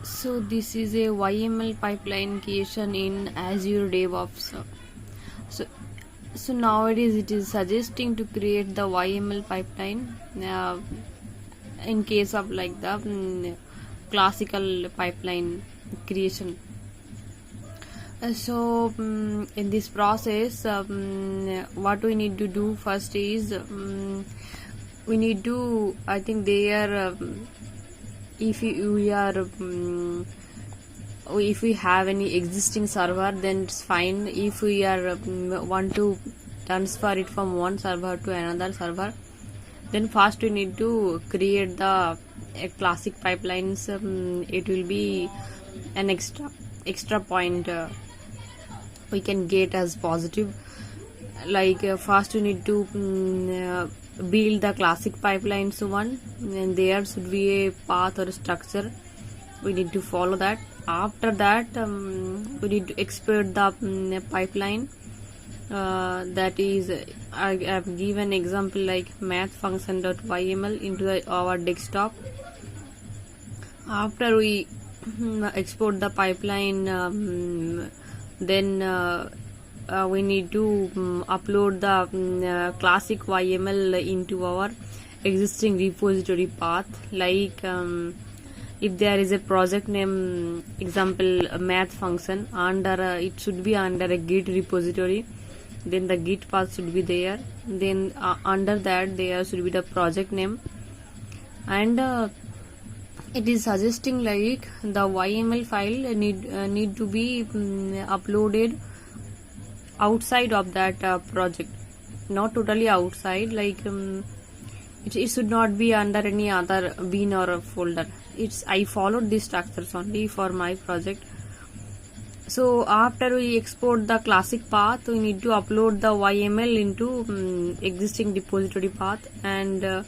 So this is a YML pipeline creation in Azure DevOps. So so nowadays it is suggesting to create the YML pipeline in case of like the classical pipeline creation. In this process, what we need to do first is we need to, I think they are if we are if we have any existing server, then it's fine. If we are want to transfer it from one server to another server, then first we need to create the classic pipelines. It will be an extra point we can get as positive. Like first we need to build the classic pipelines one, and there should be a path or a structure. We need to follow that. After that, we need to export the pipeline. That is, I have given example like math function.yml into our desktop. After we export the pipeline, then we need to upload the classic YML into our existing repository path. Like if there is a project name, example math function, under it should be under a Git repository, then the Git path should be there. Then under that there should be the project name, and it is suggesting like the YML file need to be uploaded outside of that project, not totally outside. Like it should not be under any other bin or a folder. I followed these structures only for my project. So after we export the classic path, we need to upload the YML into existing repository path, and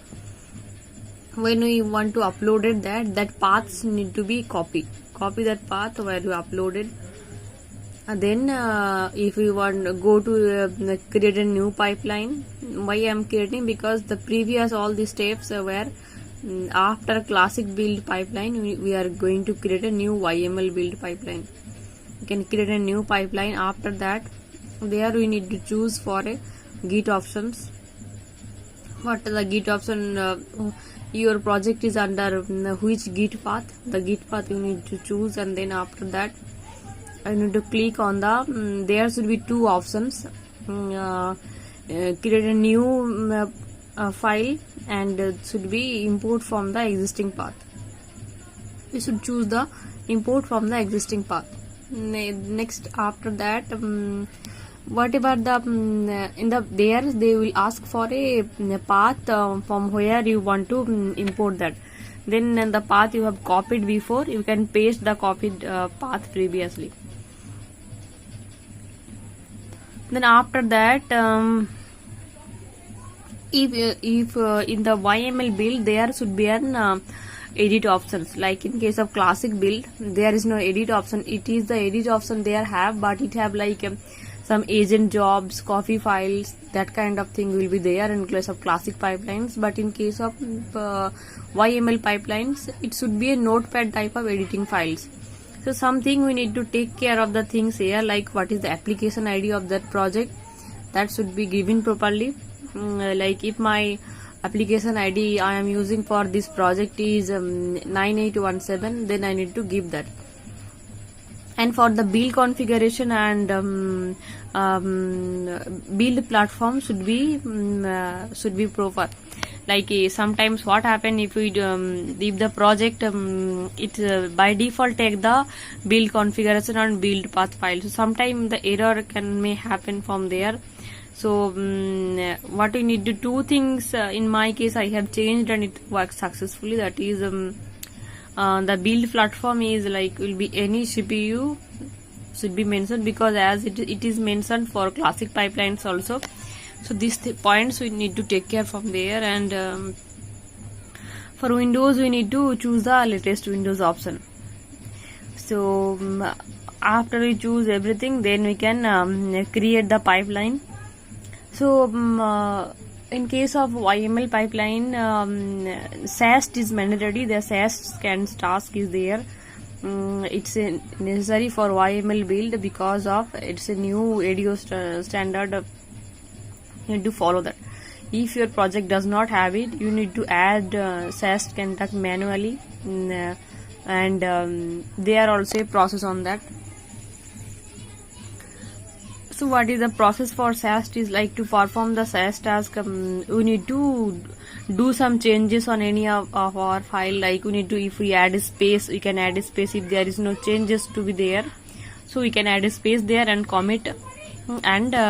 when we want to upload it, that paths need to be copy that path where you uploaded. And then if we want to go to create a new pipeline, why I am creating, because the previous all the steps were after classic build pipeline, we are going to create a new YML build pipeline. We can create a new pipeline. After that, there we need to choose for a Git options. What is the Git option? Your project is under which Git path? The Git path you need to choose, and then after that I need to click on the there should be two options, create a new file, and should be import from the existing path. We should choose the import from the existing path. Next, after that, whatever the in the there they will ask for a path from where you want to import that. Then the path you have copied before, you can paste the copied path previously. Then after that, if in the YML build there should be an edit options. Like in case of classic build, there is no edit option. It is the edit option they have, but it have like some agent jobs, copy files, that kind of thing will be there in case of classic pipelines. But in case of YML pipelines, it should be a notepad type of editing files. So something we need to take care of the things here, like what is the application ID of that project, that should be given properly. Like if my application ID I am using for this project is 9817, then I need to give that. And for the build configuration and build platform should be proper. Like sometimes what happen if we if the project it by default take the build configuration and build path file, so sometimes the error may happen from there. So what we need to do, two things in my case I have changed and it works successfully. That is the build platform is like will be any CPU should be mentioned, because as it is mentioned for classic pipelines also. So these points we need to take care from there. And for Windows we need to choose the latest Windows option. So after we choose everything, then we can create the pipeline. So in case of YML pipeline, SAST is mandatory. The SAST scans task is there. it's necessary for YML build because of it's a new ADO standard. You need to follow that. If your project does not have it, you need to add SAST contact manually, and there are also a process on that. So what is the process for SAST is like to perform the SAST task. We need to do some changes on any of our file, like we need to, if we add a space, we can add a space if there is no changes to be there, so we can add a space there and commit, and